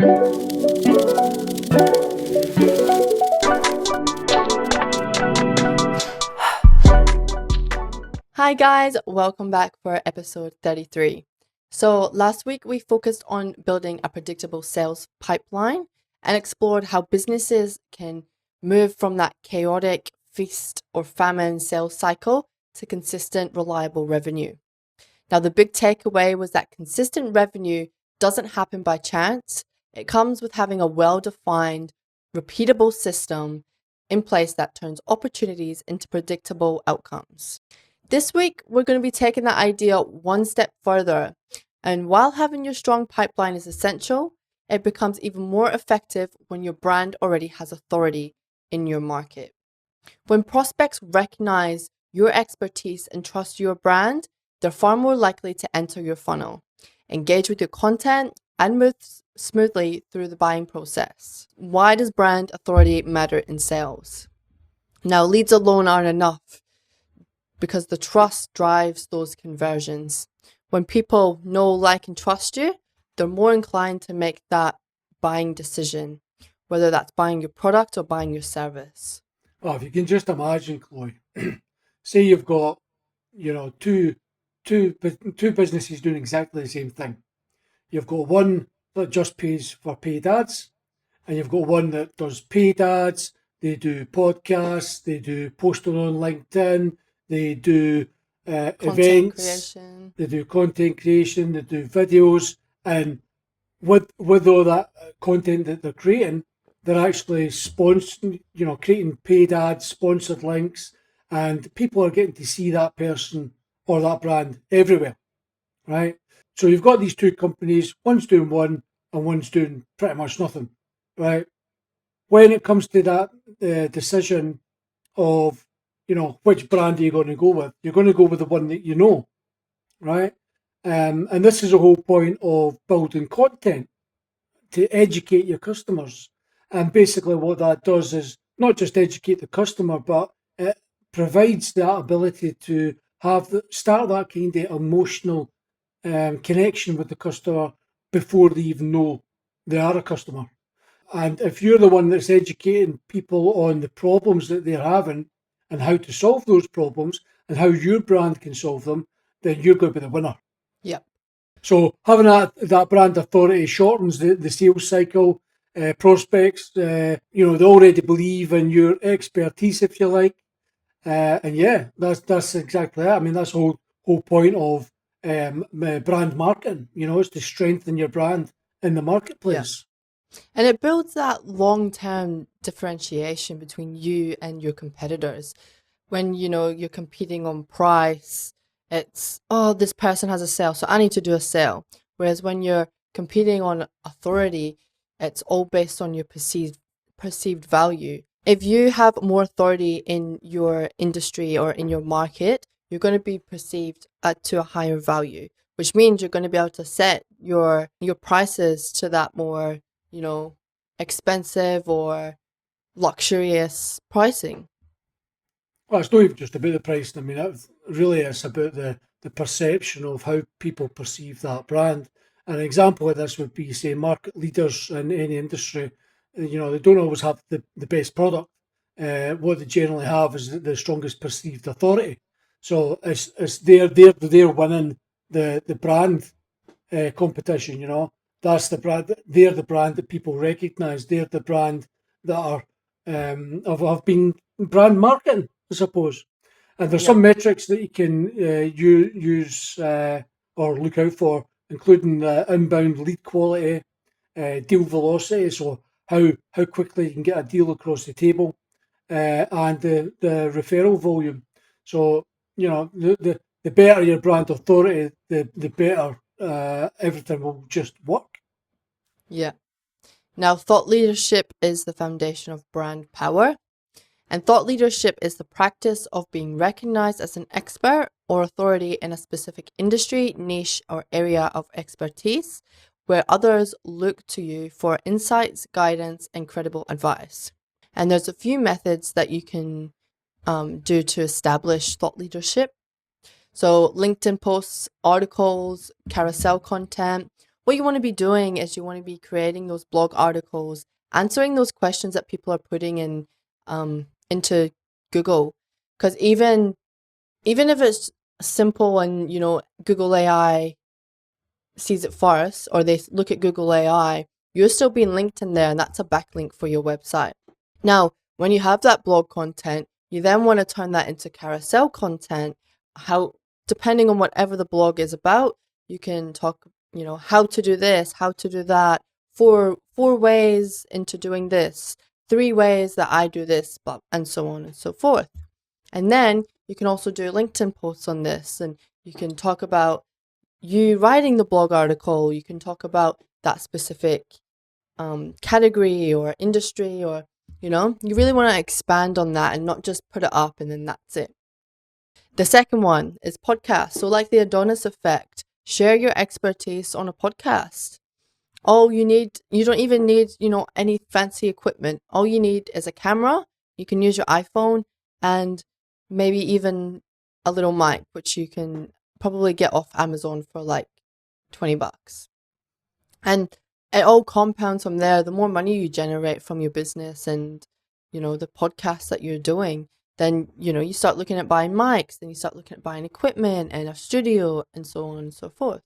Hi guys, welcome back for episode 33. So last week we focused on building a predictable sales pipeline and explored how businesses can move from that chaotic feast or famine sales cycle to consistent, reliable revenue. Now the big takeaway was that consistent revenue doesn't happen by chance. It comes with having a well-defined, repeatable system in place that turns opportunities into predictable outcomes. This week, we're going to be taking that idea one step further. And while having your strong pipeline is essential, it becomes even more effective when your brand already has authority in your market. When prospects recognize your expertise and trust your brand, they're far more likely to enter your funnel, engage with your content, and move smoothly through the buying process. Why does brand authority matter in sales? Now, leads alone aren't enough, because the trust drives those conversions. When people know, like, and trust you, they're more inclined to make that buying decision, whether that's buying your product or buying your service. Well, if you can just imagine, Chloe, say you've got, two businesses doing exactly the same thing. You've got one that just pays for paid ads, and you've got one that does paid ads. They do podcasts, they do posting on LinkedIn, they do events, creation. They do content creation, they do videos, and with all that content that they're creating, they're actually sponsoring, creating paid ads, sponsored links, and people are getting to see that person or that brand everywhere, right? So you've got these two companies, one's doing one and one's doing pretty much nothing, right? When it comes to that decision of, which brand are you going to go with? You're going to go with the one that you know, right? And this is the whole point of building content, to educate your customers. And basically what that does is not just educate the customer, but it provides that ability to start that kind of emotional connection with the customer before they even know they are a customer. And if you're the one that's educating people on the problems that they're having and how to solve those problems and how your brand can solve them, then you're going to be the winner. Yep. So having that brand authority shortens the sales cycle. Prospects, they already believe in your expertise, if you like. And yeah, that's exactly it. I mean, that's the whole point of brand marketing, is to strengthen your brand in the marketplace. And it builds that long-term differentiation between you and your competitors. When, you're competing on price, it's, oh, this person has a sale, so I need to do a sale. Whereas when you're competing on authority, it's all based on your perceived value. If you have more authority in your industry or in your market, you're going to be perceived to a higher value, which means you're going to be able to set your prices to that more expensive or luxurious pricing. Well, it's not even just about the price. I mean, it really is about the perception of how people perceive that brand. An example of this would be, say, market leaders in any industry. They don't always have the best product. What they generally have is the strongest perceived authority. So it's they're winning the brand competition. That's the brand. They're the brand that people recognise. They're the brand that are have been brand marketing, I suppose. And there's some metrics that you can use or look out for, including inbound lead quality, deal velocity, so how quickly you can get a deal across the table, and the referral volume. So the better your brand authority, the better everything will just work. Yeah. Now, thought leadership is the foundation of brand power. And thought leadership is the practice of being recognized as an expert or authority in a specific industry, niche, or area of expertise, where others look to you for insights, guidance, and credible advice. And there's a few methods that you can do to establish thought leadership. So LinkedIn posts, articles, carousel content, what you want to be doing is you want to be creating those blog articles, answering those questions that people are putting in into Google. Because even if it's simple and Google AI sees it first, or they look at Google AI, you're still being linked in there, and that's a backlink for your website. Now, when you have that blog content, you then want to turn that into carousel content. Depending on whatever the blog is about, you can talk, how to do this, how to do that, four ways into doing this, 3 ways that I do this, and so on and so forth. And then you can also do LinkedIn posts on this, and you can talk about you writing the blog article. You can talk about that specific category or industry, or you really want to expand on that and not just put it up and then that's it. The second one is podcasts. So like the Adonis Effect, share your expertise on a podcast. You don't even need, any fancy equipment. All you need is a camera. You can use your iPhone and maybe even a little mic, which you can probably get off Amazon for like $20. And it all compounds from there. The more money you generate from your business and, the podcasts that you're doing, then, you start looking at buying mics, then you start looking at buying equipment and a studio and so on and so forth.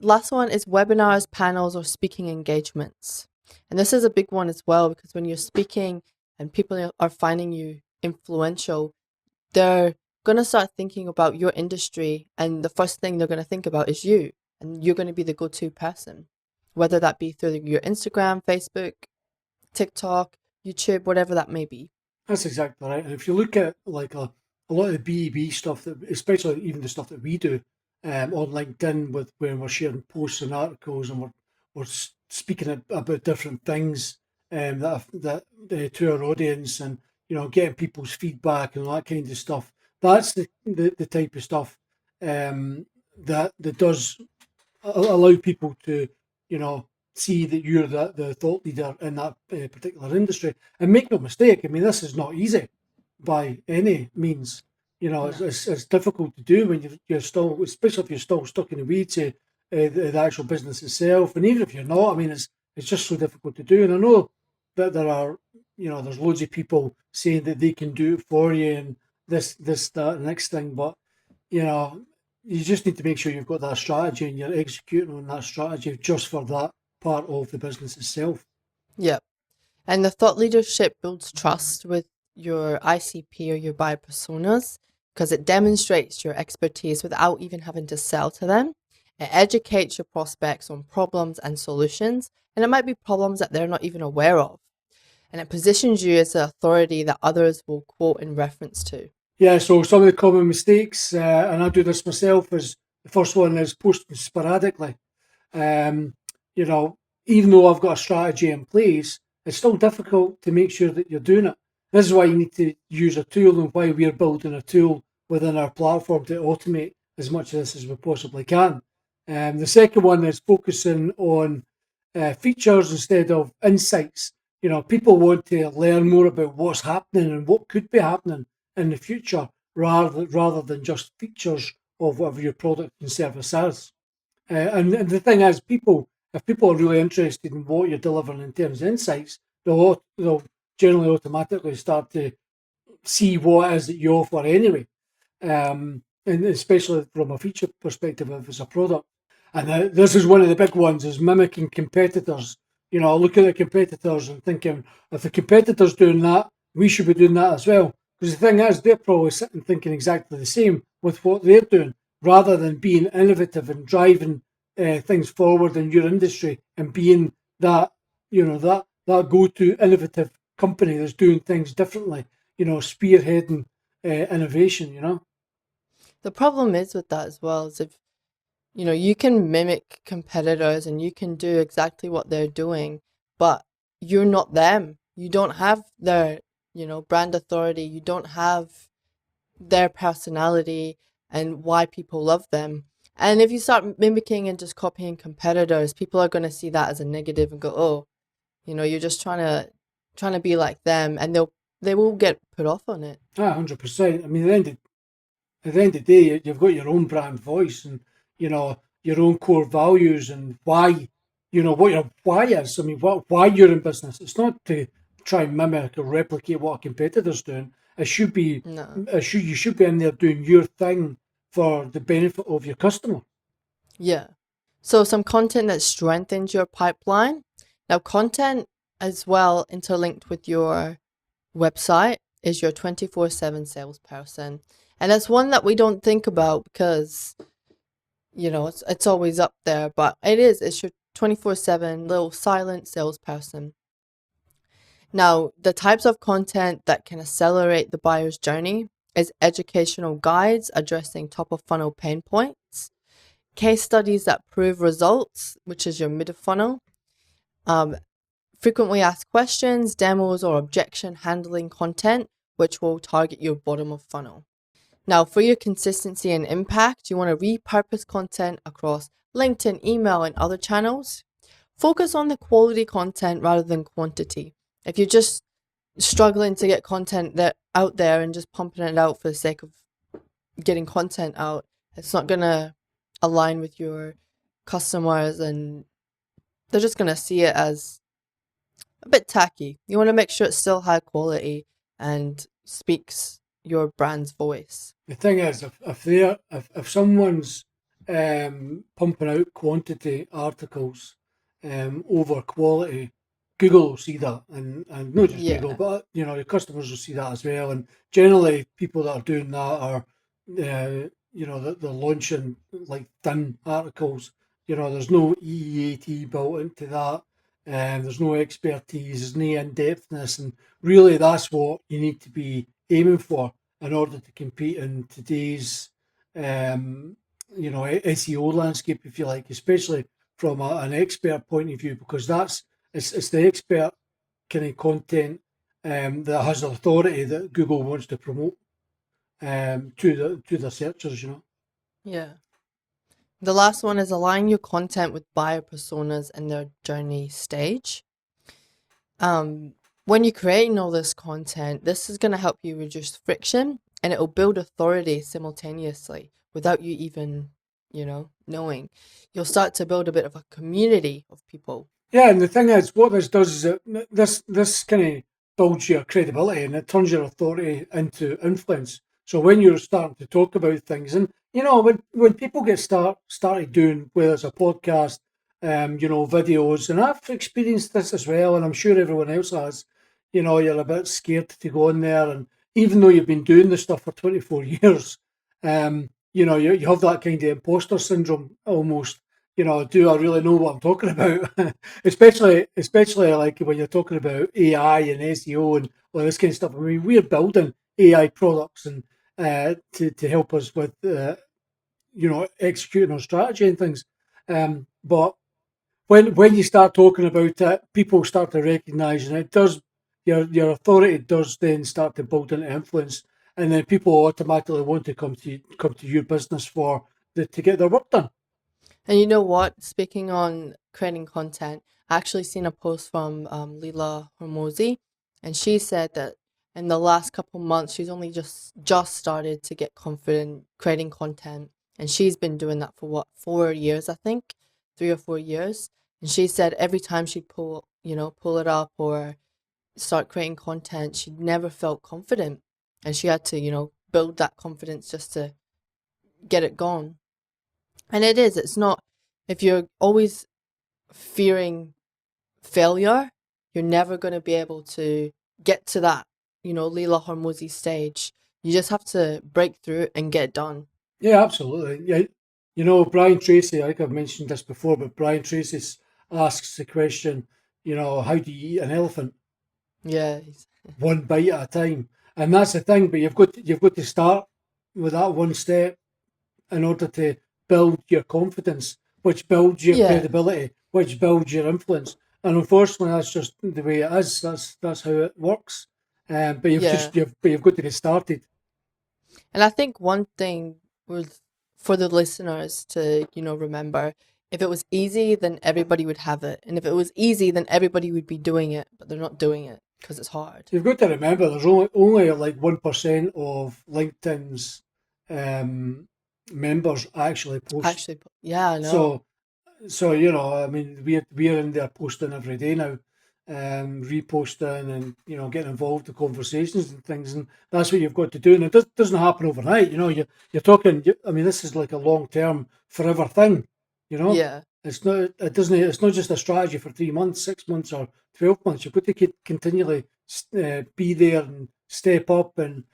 Last one is webinars, panels, or speaking engagements. And this is a big one as well, because when you're speaking and people are finding you influential, they're going to start thinking about your industry, and the first thing they're going to think about is you, and you're going to be the go-to person, whether that be through your Instagram, Facebook, TikTok, YouTube, whatever that may be. That's exactly right. And if you look at like a lot of the B2B stuff, especially even the stuff that we do on LinkedIn, when we're sharing posts and articles, and we're speaking about different things that to our audience, and getting people's feedback and all that kind of stuff. That's the type of stuff that does allow people to see that you're the thought leader in that particular industry. And make no mistake, I mean, this is not easy by any means. No. It's difficult to do when you're still, especially if you're still stuck in the weeds of the actual business itself. And even if you're not, I mean, it's just so difficult to do. And I know that there are, there's loads of people saying that they can do it for you and this, that, and next thing. But, you just need to make sure you've got that strategy and you're executing on that strategy just for that part of the business itself. Yep. And the thought leadership builds trust with your ICP or your buyer personas, because it demonstrates your expertise without even having to sell to them. It educates your prospects on problems and solutions, and it might be problems that they're not even aware of. And it positions you as an authority that others will quote in reference to. Yeah, so some of the common mistakes, and I do this myself, is the first one is posting sporadically. Even though I've got a strategy in place, it's still difficult to make sure that you're doing it. This is why you need to use a tool, and why we're building a tool within our platform to automate as much of this as we possibly can. The second one is focusing on features instead of insights. People want to learn more about what's happening and what could be happening in the future, rather than just features of whatever your product and service is. And the thing is, if people are really interested in what you're delivering in terms of insights, they'll generally automatically start to see what it is that you offer anyway. And especially from a feature perspective, if it's a product. And this is one of the big ones, is mimicking competitors. Look at the competitors and thinking, if the competitor's doing that, we should be doing that as well. Because the thing is, they're probably sitting thinking exactly the same with what they're doing, rather than being innovative and driving things forward in your industry and being that, that go-to innovative company that's doing things differently, spearheading innovation. The problem is with that as well is if, you can mimic competitors and you can do exactly what they're doing, but you're not them. You don't have their, brand authority. You don't have their personality and why people love them. And if you start mimicking and just copying competitors, people are going to see that as a negative and go, oh, you're just trying to be like them, and they will get put off on it. 100%. I mean, at the end of the day, you've got your own brand voice and, your own core values and why what your why is. I mean, why you're in business. It's not to try and mimic or replicate what a competitor's doing. It should be, No. you should be in there doing your thing for the benefit of your customer. Yeah. So some content that strengthens your pipeline. Now, content as well interlinked with your website is your 24/7 salesperson. And that's one that we don't think about because, it's always up there, but it's your 24/7 little silent salesperson. Now, the types of content that can accelerate the buyer's journey is educational guides addressing top of funnel pain points, case studies that prove results, which is your mid funnel, um, frequently asked questions, demos, or objection handling content, which will target your bottom of funnel. Now, for your consistency and impact, you want to repurpose content across LinkedIn, email, and other channels. Focus on the quality content rather than quantity. If you're just struggling to get content that out there and just pumping it out for the sake of getting content out, it's not going to align with your customers and they're just going to see it as a bit tacky. You want to make sure it's still high quality and speaks your brand's voice. The thing is, if someone's pumping out quantity articles over quality, Google will see that, and not just Google, Yeah. but your customers will see that as well. And generally, people that are doing that are, they're launching like thin articles. There's no EEAT built into that. There's no expertise, there's no in-depthness, and really that's what you need to be aiming for in order to compete in today's SEO landscape, if you like, especially from an expert point of view, because it's the expert kind of content that has authority that Google wants to promote to the searchers. Yeah. The last one is align your content with buyer personas and their journey stage. When you're creating all this content, this is going to help you reduce friction and it will build authority simultaneously without you even, knowing. You'll start to build a bit of a community of people. Yeah, and the thing is, what this does is this kind of builds your credibility and it turns your authority into influence. So when you're starting to talk about things, and when people get started doing, whether it's a podcast, videos, and I've experienced this as well, and I'm sure everyone else has. You're a bit scared to go on there, and even though you've been doing this stuff for 24 years, you have that kind of imposter syndrome almost. Do I really know what I'm talking about? especially like when you're talking about AI and SEO and all this kind of stuff. I mean, we're building AI products and to help us with executing our strategy and things. But when you start talking about it, people start to recognise, and it does your authority does then start to build into influence, and then people automatically want to come to your business to get their work done. And you know what? Speaking on creating content, I actually seen a post from Leela Hormozi, and she said that in the last couple months, she's only just started to get confident creating content, and she's been doing that for what 4 years, I think, 3 or 4 years. And she said every time she'd pull it up or start creating content, she never felt confident, and she had to build that confidence just to get it going. And it's not, if you're always fearing failure, you're never going to be able to get to that, Leela Hormozi stage. You just have to break through and get it done. Yeah, absolutely. Yeah, Brian Tracy. I think I've mentioned this before, but Brian Tracy asks the question, how do you eat an elephant? Yeah. One bite at a time, and that's the thing. But you've got to start with that one step in order to build your confidence, which builds your Yeah. credibility, which builds your influence. And unfortunately, that's just the way it is. That's how it works. But Yeah. you've got to get started. And I think one thing was for the listeners to, remember, if it was easy, then everybody would have it. And if it was easy, then everybody would be doing it, but they're not doing it because it's hard. You've got to remember there's only like 1% of LinkedIn's members actually post. Actually, yeah, I know. So So, you know, I mean, we're in there posting every day now, reposting and, you know, getting involved in conversations and things. And that's what you've got to do. And it doesn't happen overnight. You know, you're talking, I mean, this is like a long term, forever thing, you know. Yeah, It's not just a strategy for 3 months, 6 months, or 12 months. You've got to continually be there and step up and,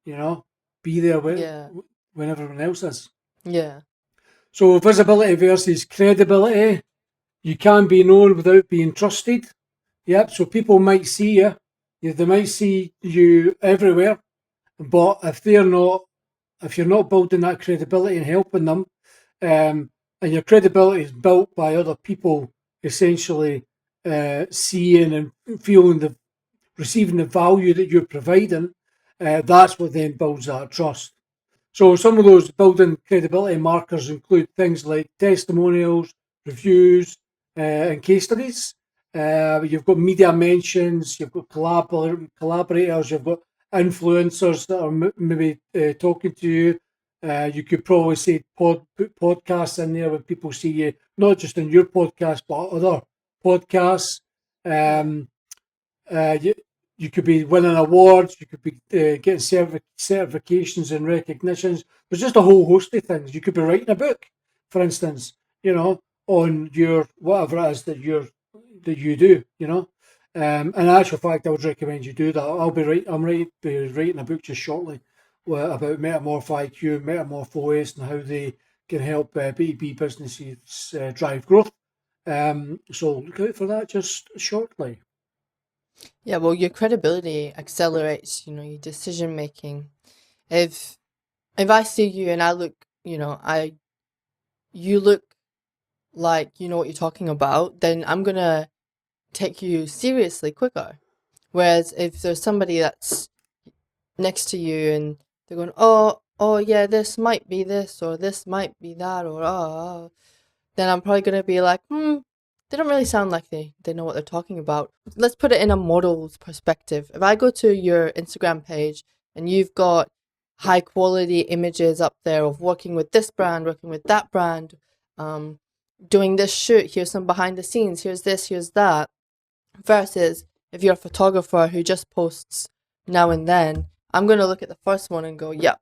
you know, be there yeah, when everyone else is. yeah, So visibility versus credibility. You can be known without being trusted. Yep. So people might see you. They might see you everywhere, but if you're not building that credibility and helping them, and your credibility is built by other people essentially seeing and feeling receiving the value that you're providing, that's what then builds that trust. So some of those building credibility markers include things like testimonials, reviews, and case studies. You've got media mentions, you've got collaborators, you've got influencers that are maybe talking to you. You could probably say put podcasts in there when people see you, not just in your podcast, but other podcasts. yeah, Um, you, you could be winning awards, you could be getting certifications and recognitions. There's just a whole host of things. You could be writing a book, for instance, you know, on your whatever it is that you do, you know. In actual fact, I would recommend you do that. Be writing a book just shortly about Metamorph IQ, Metamorph OS, and how they can help B2B businesses drive growth. So look out for that just shortly. yeah. Well, your credibility accelerates, your decision making. If if I see you and I look, you look like you know what you're talking about, then I'm gonna take you seriously quicker. Whereas if there's somebody that's next to you and they're going, oh yeah, this might be this or this might be that or then I'm probably gonna be like, they don't really sound like they know what they're talking about. Let's put it in a model's perspective. If I go to your Instagram page and you've got high quality images up there of working with this brand, working with that brand, um, doing this shoot, here's some behind the scenes, here's this, here's that, versus if you're a photographer who just posts now and then, I'm gonna look at the first one and go, yeah,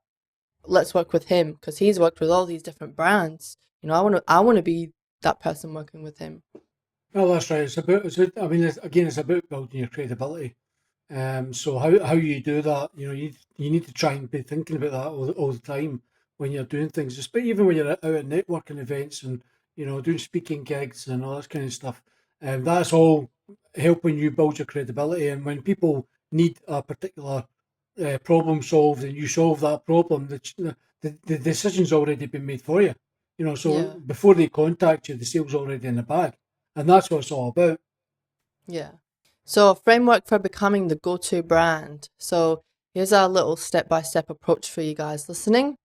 let's work with him because he's worked with all these different brands. I want to be that person working with him. Well, that's right. I mean, it's about building your credibility. So how you do that, you know, you need to try and be thinking about that all the time when you're doing things, especially even when you're out at networking events and, you know, doing speaking gigs and all that kind of stuff. That's all helping you build your credibility. And when people need a particular problem solved and you solve that problem, the decision's already been made for you. You know, so Yeah, before they contact you, the sale's already in the bag, and that's what it's all about. yeah. So a framework for becoming the go-to brand. So here's our little step-by-step approach for you guys listening.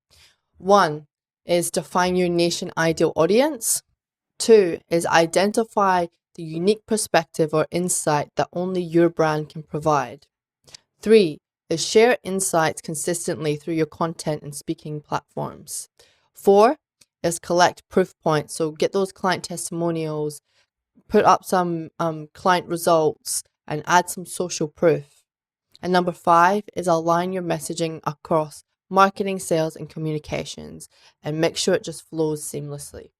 One is define your niche and ideal audience. Two is identify the unique perspective or insight that only your brand can provide. Three is share insights consistently through your content and speaking platforms. Four is collect proof points. So get those client testimonials, put up some client results, and add some social proof. And number five is align your messaging across marketing, sales, and communications, and make sure it just flows seamlessly.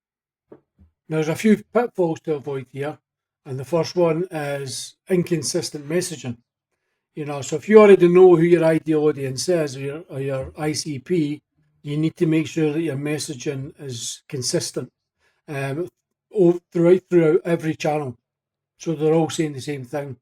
Now, there's a few pitfalls to avoid here, and the first one is inconsistent messaging. You know, so if you already know who your ideal audience is or your ICP, you need to make sure that your messaging is consistent um, throughout every channel, so they're all saying the same thing.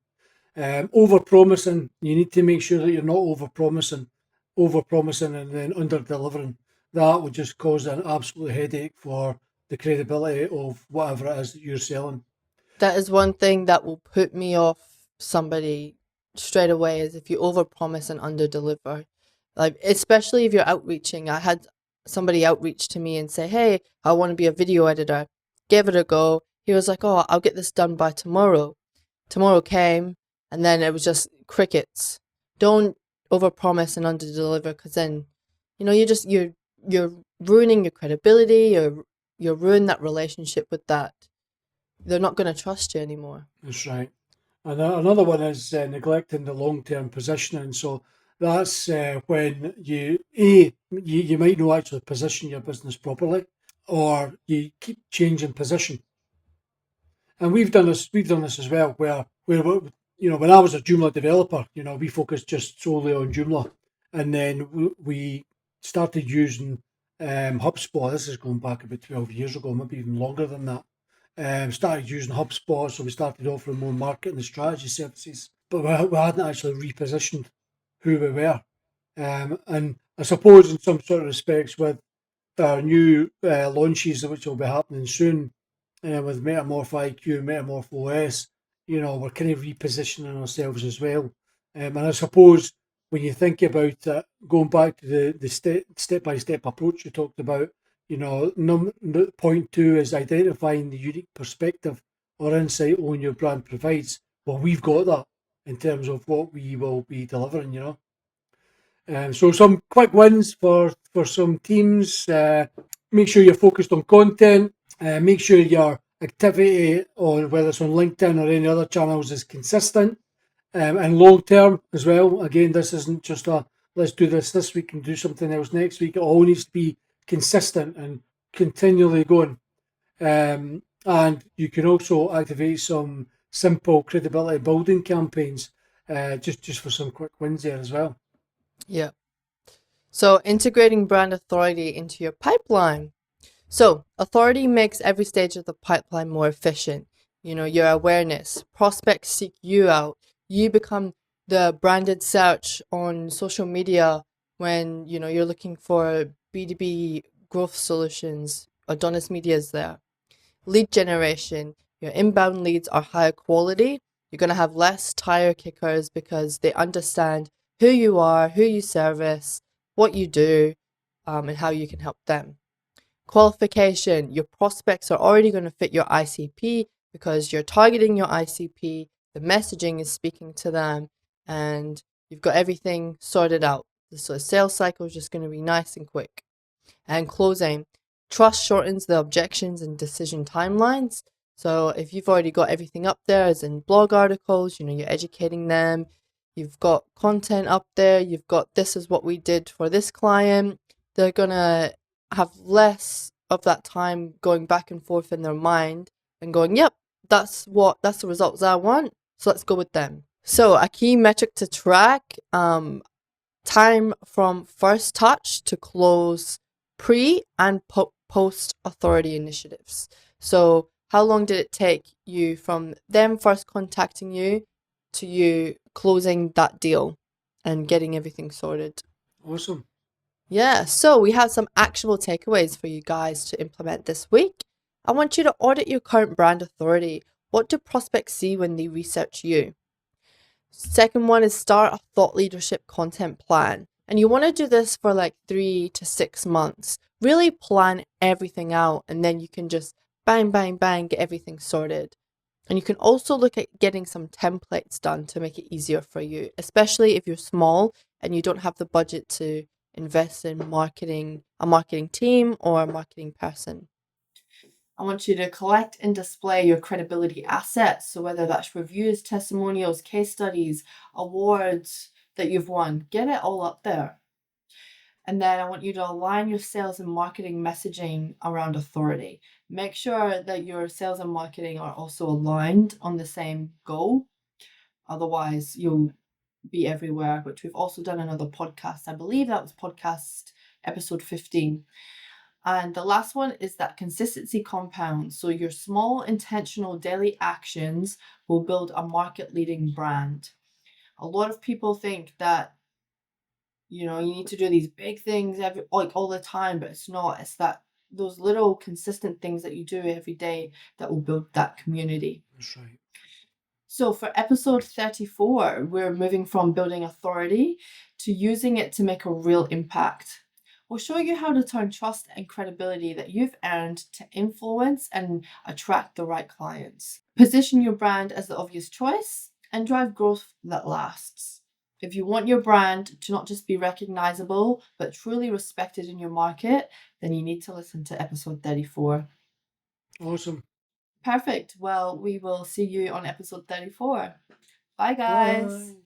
Over promising, you need to make sure that you're not over promising and then under delivering. That would just cause an absolute headache for the credibility of whatever it is that you're selling. That is one thing that will put me off somebody straight away is if you overpromise and underdeliver. Like especially if you're outreaching. I had somebody outreach to me and say, "Hey, I want to be a video editor." Gave it a go. He was like, "Oh, I'll get this done by tomorrow." Tomorrow came and then it was just crickets. Don't overpromise and underdeliver because then you're ruining your credibility, you're ruining that relationship with that they're not going to trust you anymore. That's right. And another one is neglecting the long-term positioning. So that's when you might not actually position your business properly, or you keep changing position. And we've done this as well, where when I was a Joomla developer, we focused just solely on Joomla, and then we started using HubSpot. This is going back about 12 years ago, maybe even longer than that. Started using HubSpot, so we started offering more marketing and strategy services, but we hadn't actually repositioned who we were. And I suppose in some sort of respects, with our new launches, which will be happening soon, with Metamorph IQ, Metamorph OS, we're kind of repositioning ourselves as well. And I suppose when you think about it, going back to the step-by-step approach you talked about, point two is identifying the unique perspective or insight on your brand provides. Well, we've got that in terms of what we will be delivering. So some quick wins for some teams. Make sure you're focused on content. Make sure your activity, on whether it's on LinkedIn or any other channels, is consistent and long term as well. Again, this isn't just a let's do this week and do something else next week. It all needs to be consistent and continually going. And you can also activate some simple credibility building campaigns, just for some quick wins there as well. Yeah. So integrating brand authority into your pipeline. So authority makes every stage of the pipeline more efficient. Your awareness, prospects seek you out. You become the branded search on social media when, you're looking for B2B growth solutions. Adonis Media is there. Lead generation. Your inbound leads are higher quality. You're going to have less tire kickers because they understand who you are, who you service, what you do, and how you can help them. Qualification. Your prospects are already going to fit your ICP because you're targeting your ICP, the messaging is speaking to them, and you've got everything sorted out. So the sales cycle is just going to be nice and quick. And closing. Trust shortens the objections and decision timelines. So if you've already got everything up there, as in blog articles, you're educating them, you've got content up there, you've got this is what we did for this client, they're going to have less of that time going back and forth in their mind and going, yep, that's the results I want, so let's go with them. So a key metric to track, time from first touch to close pre and post authority initiatives. So how long did it take you from them first contacting you to you closing that deal and getting everything sorted? Awesome. Yeah, so we have some actionable takeaways for you guys to implement this week. I want you to audit your current brand authority. What do prospects see when they research you? Second one is start a thought leadership content plan. And you want to do this for like 3 to 6 months. Really plan everything out, and then you can just bang, bang, bang, get everything sorted. And you can also look at getting some templates done to make it easier for you, especially if you're small and you don't have the budget to invest in a marketing team or a marketing person. I want you to collect and display your credibility assets. So whether that's reviews, testimonials, case studies, awards that you've won, get it all up there. And then I want you to align your sales and marketing messaging around authority. Make sure that your sales and marketing are also aligned on the same goal. Otherwise, you'll be everywhere, which we've also done another podcast. I believe that was podcast episode 15. And the last one is that consistency compounds. So your small intentional daily actions will build a market leading brand. A lot of people think that, you need to do these big things all the time, but it's not. It's that those little consistent things that you do every day that will build that community. That's right. So for episode 34, we're moving from building authority to using it to make a real impact. We'll show you how to turn trust and credibility that you've earned to influence and attract the right clients. Position your brand as the obvious choice and drive growth that lasts. If you want your brand to not just be recognizable, but truly respected in your market, then you need to listen to episode 34. Awesome. Perfect. Well, we will see you on episode 34. Bye, guys. Bye.